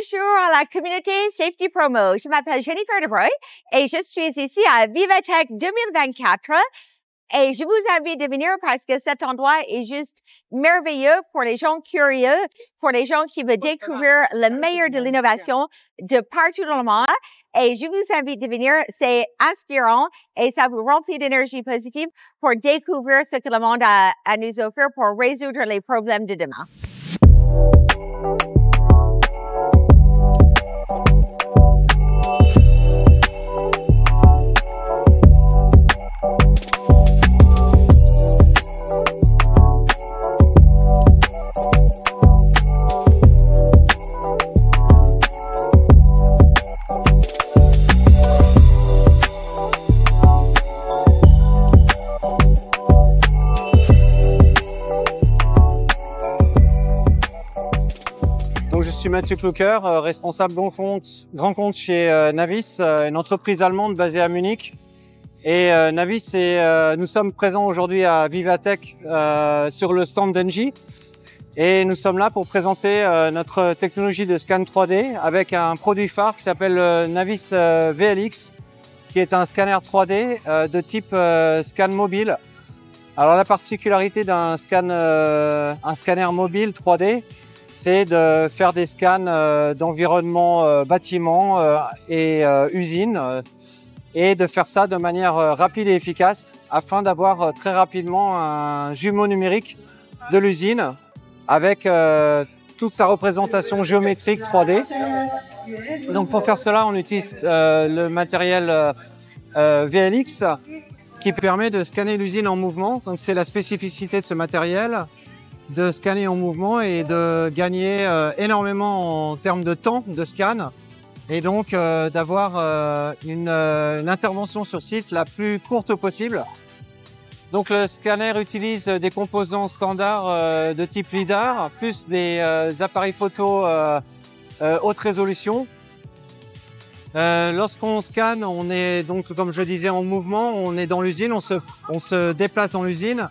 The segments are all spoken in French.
Bonjour à la communauté Safety Promo. Je m'appelle Jennifer Debreuil et je suis ici à Vivatech 2024 et je vous invite à venir parce que cet endroit est juste merveilleux pour les gens curieux, pour les gens qui veulent découvrir le meilleur de l'innovation de partout dans le monde. Et je vous invite à venir, c'est inspirant et ça vous remplit d'énergie positive pour découvrir ce que le monde a à nous offrir pour résoudre les problèmes de demain. Donc, je suis Mathieu Klucker, responsable grand compte chez Navis, une entreprise allemande basée à Munich. Et Navis, nous sommes présents aujourd'hui à Vivatech sur le stand d'Engie. Et nous sommes là pour présenter notre technologie de scan 3D avec un produit phare qui s'appelle Navis VLX, qui est un scanner 3D de type scan mobile. Alors la particularité d'un scanner mobile 3D, c'est de faire des scans d'environnement bâtiments et usines et de faire ça de manière rapide et efficace afin d'avoir très rapidement un jumeau numérique de l'usine avec toute sa représentation géométrique 3D. Donc pour faire cela, on utilise le matériel VLX qui permet de scanner l'usine en mouvement. Donc c'est la spécificité de ce matériel, de scanner en mouvement et de gagner énormément en termes de temps de scan et donc d'avoir une intervention sur site la plus courte possible. Donc le scanner utilise des composants standards de type LiDAR plus des appareils photo haute résolution. Lorsqu'on scanne, on est donc, comme je disais, en mouvement, on est dans l'usine, on se déplace dans l'usine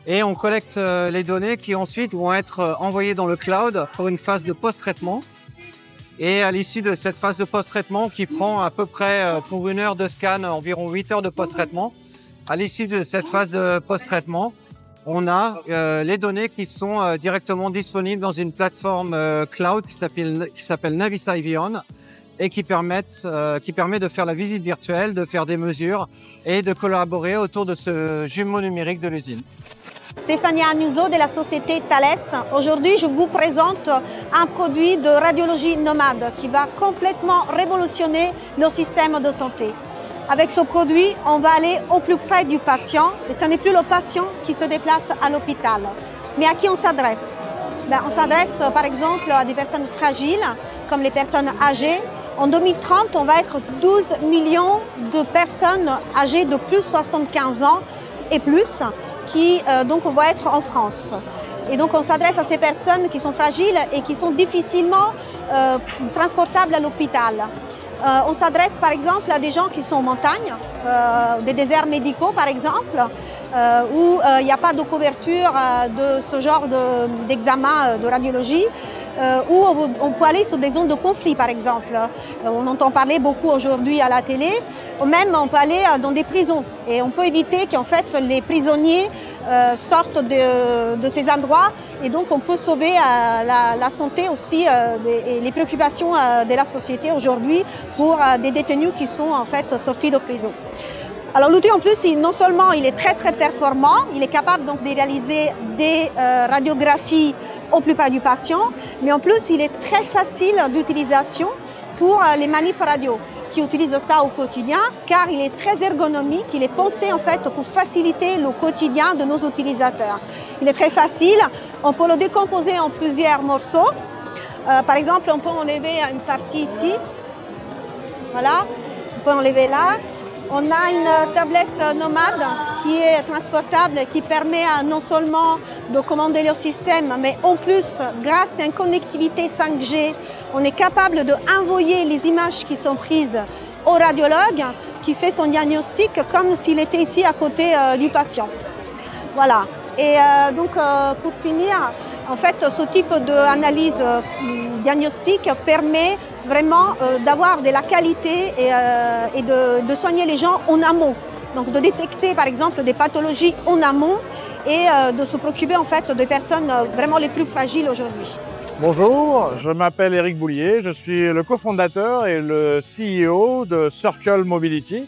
et on collecte les données qui ensuite vont être envoyées dans le cloud pour une phase de post-traitement. Et à l'issue de cette phase de post-traitement qui prend à peu près pour une heure de scan, environ 8 heures de post-traitement, à l'issue de cette phase de post-traitement, on a les données qui sont directement disponibles dans une plateforme cloud qui s'appelle Navis Ivion et qui permet de faire la visite virtuelle, de faire des mesures et de collaborer autour de ce jumeau numérique de l'usine. Stéphanie Anuso de la société Thales. Aujourd'hui, je vous présente un produit de radiologie nomade qui va complètement révolutionner nos systèmes de santé. Avec ce produit, on va aller au plus près du patient et ce n'est plus le patient qui se déplace à l'hôpital. Mais à qui on s'adresse? On s'adresse par exemple à des personnes fragiles comme les personnes âgées. En 2030, on va être 12 millions de personnes âgées de plus de 75 ans et plus qui donc va être en France. Et donc on s'adresse à ces personnes qui sont fragiles et qui sont difficilement transportables à l'hôpital. On s'adresse par exemple à des gens qui sont en montagne, des déserts médicaux par exemple, où il n'y a pas de couverture de ce genre d'examen de radiologie, où on peut aller sur des zones de conflit par exemple. On entend parler beaucoup aujourd'hui à la télé, ou même on peut aller dans des prisons et on peut éviter qu'en fait les prisonniers sortent de ces endroits et donc on peut sauver la santé aussi et les préoccupations de la société aujourd'hui pour des détenus qui sont en fait sortis de prison. Alors l'outil en plus, non seulement il est très performant, il est capable donc de réaliser des radiographies au plus près du patient, mais en plus il est très facile d'utilisation pour les manips radio qui utilisent ça au quotidien car il est très ergonomique, il est pensé en fait pour faciliter le quotidien de nos utilisateurs. Il est très facile, on peut le décomposer en plusieurs morceaux. Par exemple, on peut enlever une partie ici, voilà, on peut enlever là. On a une tablette nomade qui est transportable, qui permet non seulement de commander le système, mais en plus, grâce à une connectivité 5G, on est capable d'envoyer les images qui sont prises au radiologue qui fait son diagnostic comme s'il était ici à côté du patient. Voilà. Et donc, pour finir, en fait, ce type d'analyse diagnostic permet vraiment d'avoir de la qualité et de soigner les gens en amont. Donc de détecter par exemple des pathologies en amont et de se préoccuper en fait des personnes vraiment les plus fragiles aujourd'hui. Bonjour, je m'appelle Éric Boulier, je suis le cofondateur et le CEO de Circle Mobility.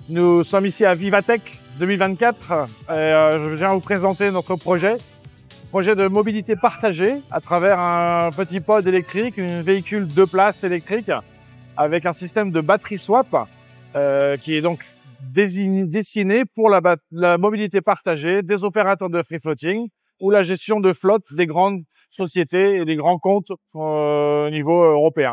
Nous sommes ici à Vivatech 2024 et je viens vous présenter notre projet de mobilité partagée à travers un petit pod électrique, un véhicule 2 places électrique avec un système de batterie swap qui est donc destiné pour la mobilité partagée des opérateurs de free floating ou la gestion de flotte des grandes sociétés et des grands comptes au niveau européen.